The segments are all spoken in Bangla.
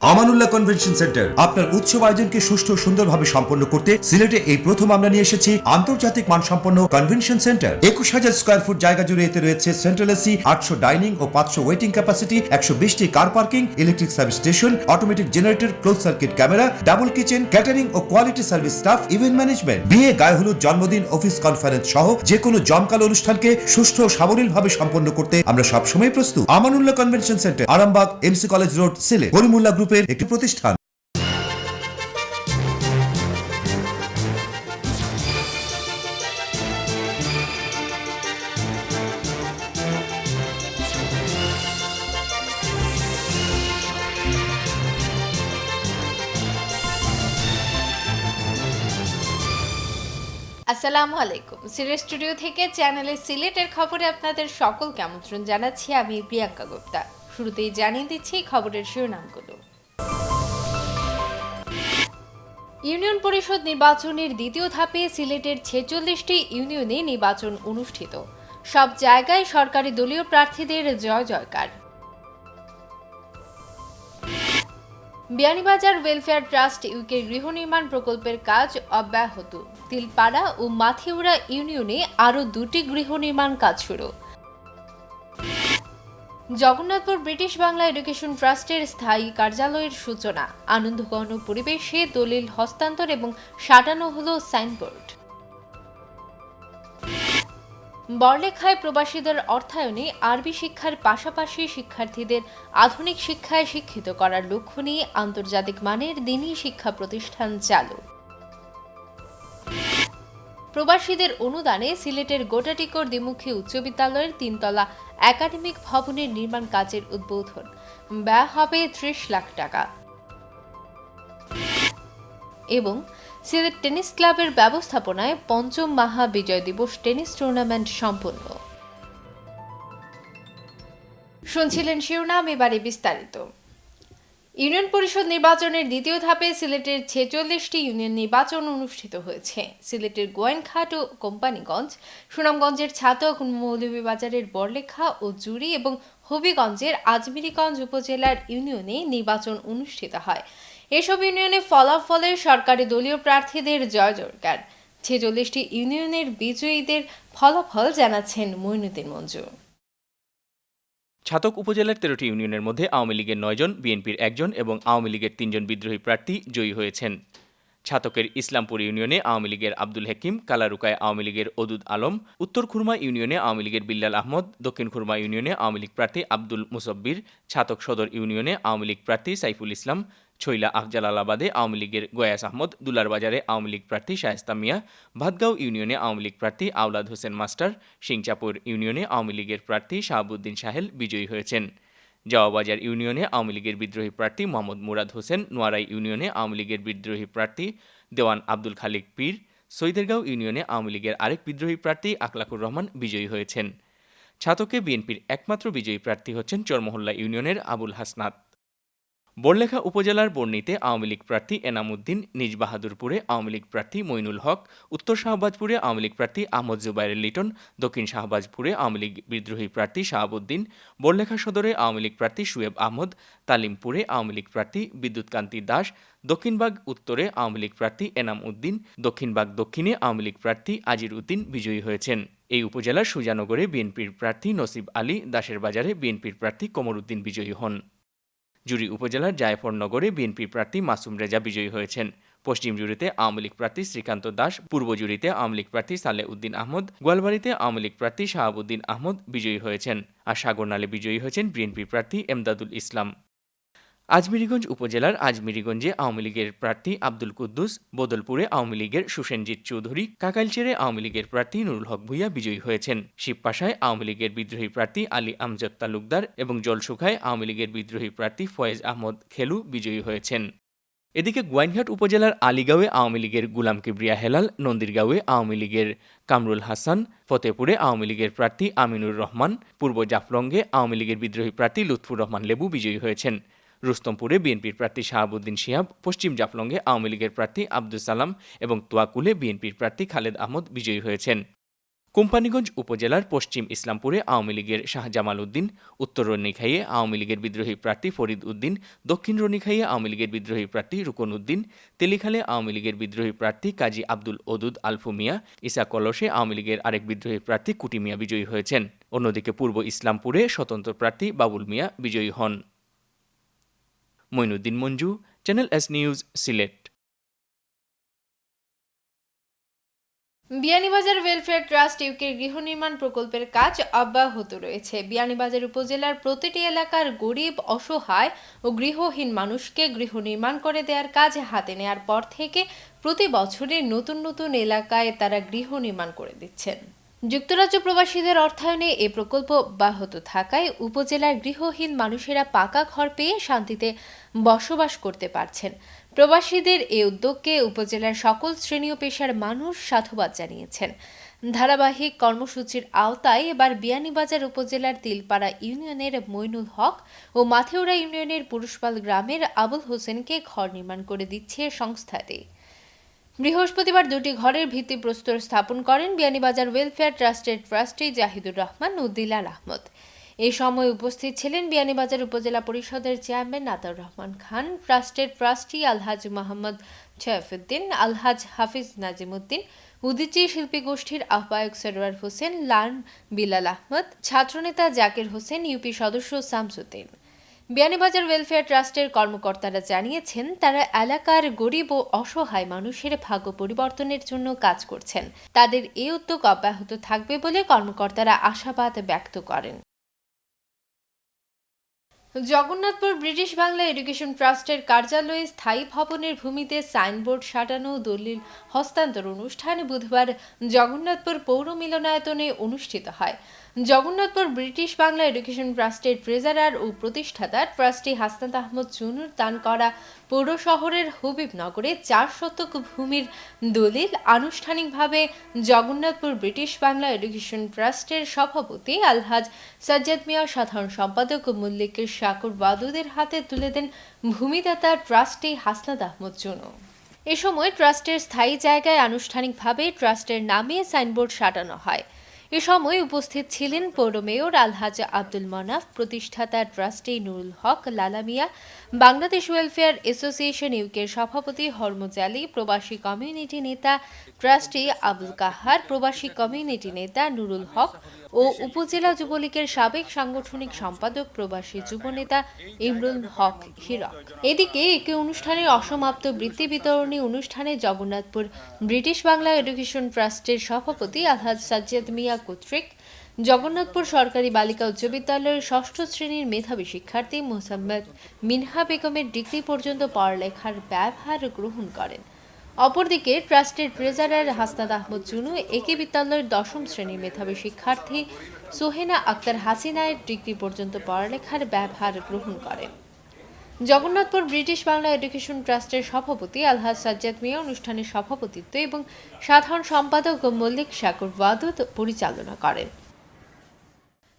আমানুল্লাহ কনভেনশন সেন্টার আপনার উৎসব আয়োজনকে সুষ্ঠু ও সুন্দরভাবে সম্পন্ন করতে সিলেটে এই প্রথম আমরা নিয়ে এসেছি আন্তর্জাতিক মানসম্পন্ন কনভেনশন সেন্টার। 21,000 স্কয়ার ফুট জায়গা জুড়ে এতে রয়েছে সেন্ট্রাল এসি, 800 ডাইনিং ও 500 ওয়েটিং ক্যাপাসিটি, 120টি car parking, electric service station, automatic generator, close circuit camera, double kitchen, catering ও quality service staff, event management, বিয়ে, গায়ে হলুদ, জন্মদিন, অফিস কনফারেন্স সহ যে কোনো জমকালো অনুষ্ঠানকে সুষ্ঠু ও সাবলীলভাবে সম্পন্ন করতে আমরা সবসময় প্রস্তুত। Amanullah convention centre, Arambagh, MC college road, Sylhet. Karimullah গ্রুপের একটি প্রতিষ্ঠান। আসসালামু আলাইকুম। সিলেট স্টুডিও থেকে চ্যানেলে সিলেটের খবরে আপনাদের সকলকে আমন্ত্রণ জানাচ্ছি। আমি প্রিয়াঙ্কা গুপ্তা। শুরুতেই জানিয়ে দিচ্ছি খবরের শিরোনামগুলো। ইউনিয়ন পরিষদ নির্বাচনের দ্বিতীয় ধাপে সিলেটের 46টি ইউনিয়নে নির্বাচন অনুষ্ঠিত। সব জায়গায় সরকারি দলীয় প্রার্থীদের জয় জয়কার। বিয়ানীবাজার ওয়েলফেয়ার ট্রাস্ট ইউকে গৃহ নির্মাণ প্রকল্পের কাজ অব্যাহত। তিলপাড়া ও মাথিউড়া ইউনিয়নে আরও 2টি গৃহ নির্মাণ কাজ শুরু। জগন্নাথপুর ব্রিটিশ বাংলা এডুকেশন ট্রাস্টের স্থায়ী কার্যালয়ের সূচনা। আনন্দঘন পরিবেশে দলিল হস্তান্তর এবং সাজানো হলো সাইনবোর্ড। বড়লেখায় প্রবাসীদের অর্থায়নে আরবি শিক্ষার পাশাপাশি শিক্ষার্থীদের আধুনিক শিক্ষায় শিক্ষিত করার লক্ষ্য নিয়ে আন্তর্জাতিক মানের দ্বীনি শিক্ষা প্রতিষ্ঠান চালু। প্রবাসীদের অনুদানে সিলেটের গোটাটিকর দ্বিমুখী উচ্চ বিদ্যালয়ের 3তলা একাডেমিক ভবনের নির্মাণ কাজের উদ্বোধন। ব্যয় হবে 30 লাখ টাকা। এবং সিলেট টেনিস ক্লাবের ব্যবস্থাপনায় পঞ্চম মাহা বিজয় দিবস টেনিস টুর্নামেন্ট সম্পন্ন। শুনছিলেন শিরোনাম, এবারে বিস্তারিত। ইউনিয়ন পরিষদ নির্বাচনের দ্বিতীয় ধাপে সিলেটের 46টি ইউনিয়ন নির্বাচন অনুষ্ঠিত হয়েছে। সিলেটের গোয়েনঘাট ও কোম্পানিগঞ্জ, সুনামগঞ্জের ছাতক, মৌলভীবাজারের বড়লেখা ও জুড়ি এবং হবিগঞ্জের আজমিরিগঞ্জ উপজেলার ইউনিয়নে নির্বাচন অনুষ্ঠিত হয়। এসব ইউনিয়নে ফলাফলে সরকারি দলীয় প্রার্থীদের জয় জয়কার। 46টি ইউনিয়নের বিজয়ীদের ফলাফল জানাচ্ছেন মইনুদ্দিন মঞ্জু। ছাতক উপজেলার 13টি ইউনিয়নের মধ্যে আওয়ামী লীগের 9 জন, বিএনপির 1 জন এবং আওয়ামী লীগের 3 জন বিদ্রোহী প্রার্থী জয়ী হয়েছেন। ছাতকের ইসলামপুর ইউনিয়নে আওয়ামী লীগের আব্দুল হাকিম, কালারুকায় আওয়ামী লীগের ওদুদ আলম, উত্তর খুরমা ইউনিয়নে আওয়ামী লীগের বিল্লাল আহমদ, দক্ষিণ খুরমা ইউনিয়নে আওয়ামী লীগ প্রার্থী আব্দুল মুসব্বির, ছাতক সদর ইউনিয়নে আওয়ামী লীগ প্রার্থী সাইফুল ইসলাম, ছৈলা আফজালালাবাদে আওয়ামী লীগের গয়াস আহমদ, দুলারবাজারে আওয়ামী লীগ প্রার্থী শায়েস্তা মিয়া, ভাতগাঁও ইউনিয়নে আওয়ামী লীগ প্রার্থী আওলাদ হোসেন মাস্টার, সিংচাপুর ইউনিয়নে আওয়ামী লীগের প্রার্থী শাহাবুদ্দিন সাহেল বিজয়ী হয়েছেন। জাওয়াবাজার ইউনিয়নে আওয়ামী লীগের বিদ্রোহী প্রার্থী মোহাম্মদ মুরাদ হোসেন, নোয়ারাই ইউনিয়নে আওয়ামী লীগের বিদ্রোহী প্রার্থী দেওয়ান আব্দুল খালিক পীর, সৈদেরগাঁও ইউনিয়নে আওয়ামী লীগের আরেক বিদ্রোহী প্রার্থী আকলাকুর রহমান বিজয়ী হয়েছেন। ছাতকে বিএনপির একমাত্র বিজয়ী প্রার্থী হচ্ছেন চরমহল্লা ইউনিয়নের আবুল হাসনাত। বড়লেখা উপজেলার বর্ণিতে আওয়ামী লীগ প্রার্থী এনাম উদ্দিন, নিজ বাহাদুরপুরে আওয়ামী লীগ প্রার্থী মইনুল হক, উত্তর শাহবাজপুরে আওয়ামী লীগ প্রার্থী আহমদ জুবাইর লিটন, দক্ষিণ শাহবাজপুরে আওয়ামী লীগ বিদ্রোহী প্রার্থী শাহাবুদ্দিন, বড়লেখা সদরে আওয়ামী লীগ প্রার্থী শুয়েব আহমদ, তালিমপুরে আওয়ামী লীগ প্রার্থী বিদ্যুৎকান্তি দাস, দক্ষিণবাগ উত্তরে আওয়ামী লীগ প্রার্থী এনাম উদ্দিন, দক্ষিণবাগ দক্ষিণে আওয়ামী লীগ প্রার্থী আজির উদ্দিন বিজয়ী হয়েছেন। এই উপজেলার সুজানগরে বিএনপির প্রার্থী নসিব আলী, দাসের বাজারে বিএনপির প্রার্থী কমর উদ্দিন বিজয়ী হন। জুড়ি উপজেলার জায়ফরনগরে বিএনপি প্রার্থী মাসুম রেজা বিজয়ী হয়েছেন। পশ্চিম জুড়িতে আওয়ামী লীগ প্রার্থী শ্রীকান্ত দাস, পূর্ব জুড়িতে আওয়ামী লীগ প্রার্থী সালেহ উদ্দিন আহমদ, গোয়ালবাড়িতে আওয়ামী লীগ প্রার্থী শাহাবুদ্দিন আহমদ বিজয়ী হয়েছেন। আর সাগরনালে বিজয়ী হয়েছেন বিএনপি প্রার্থী এমদাদুল ইসলাম। আজমিরিগঞ্জ উপজেলার আজমিরিগঞ্জে আওয়ামী লীগের প্রার্থী আব্দুল কুদ্দুস, বদলপুরে আওয়ামী লীগের সুসেনজিৎ চৌধুরী, কাকাইলচেরে আওয়ামী লীগের প্রার্থী নুরুল হক ভূঁইয়া বিজয়ী হয়েছেন। শিবপাশায় আওয়ামী লীগের বিদ্রোহী প্রার্থী আলী আমজদ তালুকদার এবং জলসুখায় আওয়ামী লীগের বিদ্রোহী প্রার্থী ফয়েজ আহমদ খেলু বিজয়ী হয়েছেন। এদিকে গোয়াইনঘাট উপজেলার আলীগাঁওয়ে আওয়ামী লীগের গুলাম কিবরিয়া হেলাল, নন্দিরগাঁওয়ে আওয়ামী লীগের কামরুল হাসান, ফতেপুরে আওয়ামী লীগের প্রার্থী আমিনুর রহমান, পূর্ব জাফলংয়ে আওয়ামী লীগের বিদ্রোহী প্রার্থী লুৎফুর রহমান লেবু বিজয়ী হয়েছেন। রুস্তমপুরে বিএনপির প্রার্থী শাহাবুদ্দিন শিহাব, পশ্চিম জাফলংয়ে আওয়ামী লীগের প্রার্থী আব্দুল সালাম এবং তোয়াকুলে বিএনপির প্রার্থী খালেদ আহমদ বিজয়ী হয়েছেন। কোম্পানীগঞ্জ উপজেলার পশ্চিম ইসলামপুরে আওয়ামী লীগের শাহজামাল উদ্দিন, উত্তর রনিখাইয়ে আওয়ামী লীগের বিদ্রোহী প্রার্থী ফরিদ উদ্দিন, দক্ষিণ রনিখাইয়ে আওয়ামী লীগের বিদ্রোহী প্রার্থী রুকন উদ্দিন, তেলিখালে আওয়ামী লীগের বিদ্রোহী প্রার্থী কাজী আব্দুল ওদুদ আলফু মিয়া, ইসা কলসে আওয়ামী লীগের আরেক বিদ্রোহী প্রার্থী কুটি মিয়া বিজয়ী হয়েছেন। অন্যদিকে পূর্ব ইসলামপুরে স্বতন্ত্র প্রার্থী বাবুল মিয়া বিজয়ী হন। Moinuddin Manju, channel S news, Sylhet. Beanibazar welfare trust ইউকের গৃহ নির্মাণ প্রকল্পের কাজ অব্যাহত রয়েছে। বিয়ানীবাজার উপজেলার প্রতিটি এলাকার গরিব, অসহায় ও গৃহহীন মানুষকে গৃহ নির্মাণ করে দেওয়ার কাজ হাতে নেওয়ার পর থেকে প্রতি বছরে নতুন নতুন এলাকায় তারা গৃহ নির্মাণ করে দিচ্ছেন। যুক্তরাজ্য প্রবাসীদের অর্থায়নে এ প্রকল্প অব্যাহত থাকায় উপজেলার গৃহহীন মানুষেরা পাকা ঘর পেয়ে শান্তিতে বসবাস করতে পারছেন। প্রবাসীদের এই উদ্যোগকে উপজেলার সকল শ্রেণী ও পেশার মানুষ সাধুবাদ জানিয়েছেন। ধারাবাহিক কর্মসূচির আওতায় এবার বিয়ানীবাজার উপজেলার তিলপাড়া ইউনিয়নের মইনুল হক ও মাথেউড়া ইউনিয়নের পুরুষপাল গ্রামের আবুল হোসেনকে ঘর নির্মাণ করে দিচ্ছে সংস্থাটি। বৃহস্পতিবার দুটি ঘরের ভিত্তিপ্রস্তর স্থাপন করেন বিয়ানীবাজার ওয়েলফেয়ার ট্রাস্টের ট্রাস্টি জাহিদুর রহমান ও দিলাল আহমদ। এই সময় উপস্থিত ছিলেন বিয়ানীবাজার উপজেলা পরিষদের চেয়ারম্যান আতাউর রহমান খান, ট্রাস্টের ট্রাস্টি আলহাজ মোহাম্মদ শরীফুদ্দিন, আলহাজ হাফিজ নাজিমুদ্দিন, উদীচী শিল্পী গোষ্ঠীর আহ্বায়ক সরওয়ার হোসেন, লান বিলাল আহমদ, ছাত্রনেতা জাকির হোসেন, ইউপি সদস্য শামসুদ্দিন। বিয়ানীবাজার ওয়েলফেয়ার ট্রাস্টের কর্মকর্তারা জানিয়েছেন, তারা এলাকার গরিব ও অসহায় মানুষের ভাগ্য পরিবর্তনের জন্য কাজ করছেন। তাদের এই উদ্যোগ অব্যাহত থাকবে বলে কর্মকর্তারা আশাবাদ ব্যক্ত করেন। জগন্নাথপুর ব্রিটিশ বাংলা এডুকেশন ট্রাস্টের কার্যালয়ে স্থায়ী ভবনের ভূমিতে সাইনবোর্ড সাটানো দলিল হস্তান্তর অনুষ্ঠান বুধবার জগন্নাথপুর পৌর মিলনায়তনে অনুষ্ঠিত হয়। জগন্নাথপুর ব্রিটিশ বাংলা এডুকেশন ট্রাস্টের ট্রেজারার ও প্রতিষ্ঠাতা ট্রাস্টি হাসনাত আহমদ চুনুর দান করা পৌর শহরের হবিবনগরে 4 শতক ভূমির দলিল আনুষ্ঠানিকভাবে জগন্নাথপুর ব্রিটিশ বাংলা এডুকেশন ট্রাস্টের সভাপতি আলহাজ সাজ্জাদ মিয়া, সাধারণ সম্পাদক মল্লিকের শাকুর ওয়াদুদের হাতে তুলে দেন ভূমিদাতা ট্রাস্টি হাসনাত আহমদ চুনু। এ সময় ট্রাস্টের স্থায়ী জায়গায় আনুষ্ঠানিকভাবে ট্রাস্টের নামে সাইনবোর্ড সাটানো হয়। এ সময় উপস্থিত ছিলেন পৌর মেয়র আলহাজ আব্দুল মনাফ, প্রতিষ্ঠাতা ট্রাস্টি নুরুল হক লালা মিয়া, বাংলাদেশ ওয়েলফেয়ার অ্যাসোসিয়েশন ইউকের সভাপতি হরমুজ আলী, প্রবাসী কমিউনিটি নেতা ট্রাস্টি আবুল কাহার, প্রবাসী কমিউনিটি নেতা নুরুল হক ও উপজেলা যুবলীগের সাবেক সাংগঠনিক সম্পাদক প্রবাসী যুবনেতা ইমরুল হক হিরক। এদিকে একে অনুষ্ঠানের অসমাপ্ত বৃত্তি বিতরণী অনুষ্ঠানে জগন্নাথপুর ব্রিটিশ বাংলা এডুকেশন ট্রাস্টের সভাপতি আলহাজ সাজ্জাদ মিয়া কর্তৃক জগন্নাথপুর সরকারি বালিকা উচ্চ বিদ্যালয়ের 6ষ্ঠ শ্রেণীর মেধাবী শিক্ষার্থী মোসাম্মদ মিনহা বেগমের ডিগ্রি পর্যন্ত পড়ালেখার ব্যয়ভার গ্রহণ করেন। অপরদিকে ট্রাস্টের ট্রেজারার হাসনাত আহমদ চুনু একই বিদ্যালয়ের 10ম শ্রেণীর মেধাবী শিক্ষার্থী সোহেনা আক্তার হাসিনায়ের ডিগ্রি পর্যন্ত পড়ালেখার ব্যয়ভার গ্রহণ করেন। জগন্নাথপুর ব্রিটিশ বাংলা এডুকেশন ট্রাস্টের সভাপতি আলহাজ সাজ্জাদ মিয়া অনুষ্ঠানের সভাপতিত্ব এবং সাধারণ সম্পাদক মল্লিক শাকুর ওয়াদুদ পরিচালনা করেন।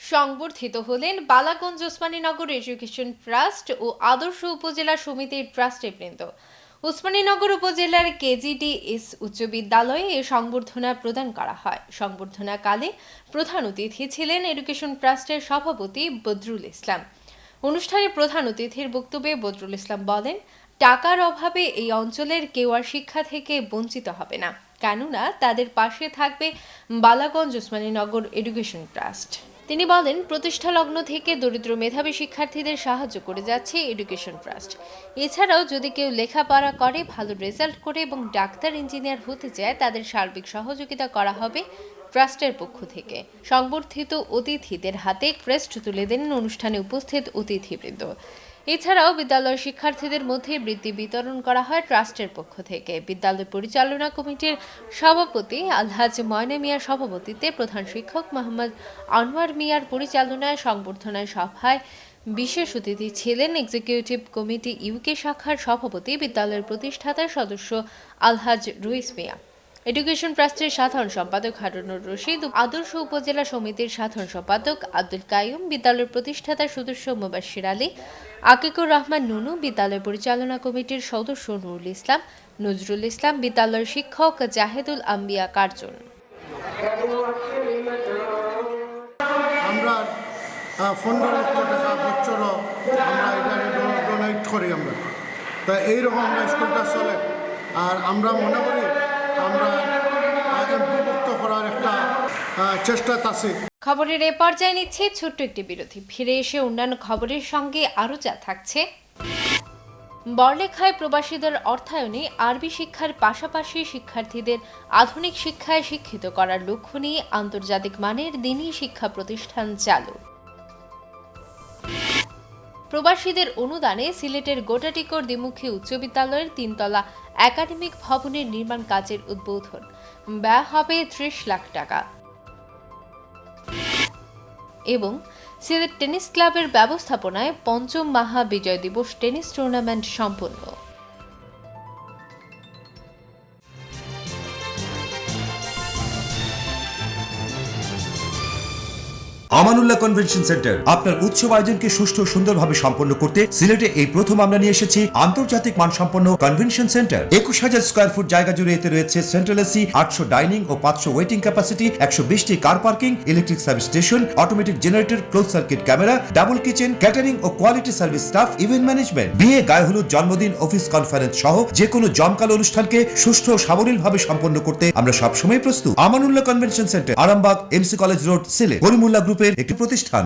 সংবর্ধিত হলেন বালাগঞ্জ ওসমানীনগর এডুকেশন ট্রাস্ট ও আদর্শ উপজেলা সমিতির ট্রাস্টিবৃন্দ। ওসমানীনগর উপজেলার কেজিডিএস উচ্চ বিদ্যালয়ে এ সংবর্ধনা প্রদান করা হয়। সংবর্ধনাকালে প্রধান অতিথি ছিলেন এডুকেশন ট্রাস্টের সভাপতি বদরুল ইসলাম। অনুষ্ঠানে প্রধান অতিথির বক্তব্যে বদরুল ইসলাম বলেন, টাকার অভাবে এই অঞ্চলের কেউ আর শিক্ষা থেকে বঞ্চিত হবে না, কেননা তাদের পাশে থাকবে বালাগঞ্জ ওসমানীনগর এডুকেশন ট্রাস্ট। তিনি বলেন, প্রতিষ্ঠা লগ্ন থেকে দরিদ্র মেধাবী শিক্ষার্থীদের সাহায্য করে যাচ্ছে এডুকেশন ট্রাস্ট। এছাড়াও যদি কেউ লেখাপড়া করে, ভালো রেজাল্ট করে এবং ডাক্তার, ইঞ্জিনিয়ার হতে চায়, তাদের সার্বিক সহযোগিতা করা হবে ট্রাস্টের পক্ষ থেকে। সংবর্ধিত অতিথিদের হাতে ক্রেস্ট তুলে দেন অনুষ্ঠানে উপস্থিত অতিথিবৃন্দ। এছাড়াও বিদ্যালয়ের শিক্ষার্থীদের মধ্যে বৃত্তি বিতরণ করা হয় ট্রাস্টের পক্ষ থেকে। বিদ্যালয় পরিচালনা কমিটির সভাপতি আলহাজ ময়না মিয়ার সভাপতিত্বে প্রধান শিক্ষক মোহাম্মদ আনোয়ার মিয়ার পরিচালনায় সংবর্ধনা সভায় বিশেষ অতিথি ছিলেন এক্সিকিউটিভ কমিটি ইউকে শাখার সভাপতি, বিদ্যালয়ের প্রতিষ্ঠাতা সদস্য আলহাজ রুইস মিয়া, এডুকেশন ট্রাস্টের সাধারণ সম্পাদক হারুনুর রশিদ, আদর্শ উপজেলা সমিতির সাধারণ সম্পাদক আব্দুল কাইয়ুম, বিদ্যালয়ের প্রতিষ্ঠাতা সদস্য মুবাশশির আলী, আকিকুর রহমান নুনু, বিদ্যালয় পরিচালনা কমিটির সদস্য নুরুল ইসলাম, নজরুল ইসলাম, বিদ্যালয়ের শিক্ষক জাহেদুল আম্বিয়া কার্জন। আমরা 15 লক্ষ টাকা বছরও আমরা এটা ডোনেট করি আমরা। তা এইরকম আমরা স্কুলটা চলে। আর আমরা মনে করি আমরা এমপিভুক্ত করার একটা চেষ্টাতে আছি। খবরের এ পর্যায়ে নিচ্ছে ছোট্ট একটি বিরতি। ফিরে এসে অন্যান্য খবরের সঙ্গে আরও যা থাকছে। বড়লেখায় প্রবাসীদের অর্থায়নে আরবি শিক্ষার পাশাপাশি শিক্ষার্থীদের আধুনিক শিক্ষায় শিক্ষিত করার লক্ষ্য নিয়ে আন্তর্জাতিক মানের দ্বীনি শিক্ষা প্রতিষ্ঠান চালু। প্রবাসীদের অনুদানে সিলেটের গোটাটিকর দ্বিমুখী উচ্চ বিদ্যালয়ের 3তলা একাডেমিক ভবনের নির্মাণ কাজের উদ্বোধন। ব্যয় হবে 30 লাখ টাকা। এবং সিলেট টেনিস ক্লাবের ব্যবস্থাপনায় 5ম মহা বিজয় দিবস টেনিস টুর্নামেন্ট সম্পন্ন। আমানুল্লাহ কনভেনশন সেন্টার আপনার উৎসব আয়োজনকে সুষ্ঠু ও সুন্দরভাবে সম্পন্ন করতে সিলেটে এই প্রথম আমরা নিয়ে এসেছি আন্তর্জাতিক মানসম্পন্ন কনভেনশন সেন্টার। 21,000 স্কয়ার ফুট জায়গা জুড়ে এতে রয়েছে সেন্ট্রাল এসি, 800 ডাইনিং ও 500 ওয়েটিং ক্যাপাসিটি, 120টি car parking, electric service station, automatic generator, close circuit camera, double kitchen, catering ও quality service staff, event management, বিয়ে, গায়ে হলুদ, জন্মদিন, অফিস কনফারেন্স সহ যে কোনো জমকালো অনুষ্ঠানকে সুষ্ঠু ও সাবলীলভাবে সম্পন্ন করতে আমরা সবসময় প্রস্তুত। Amanullah convention centre, Arambagh, MC college road, Sylhet. Karimullah গ্রুপের একটি প্রতিষ্ঠান।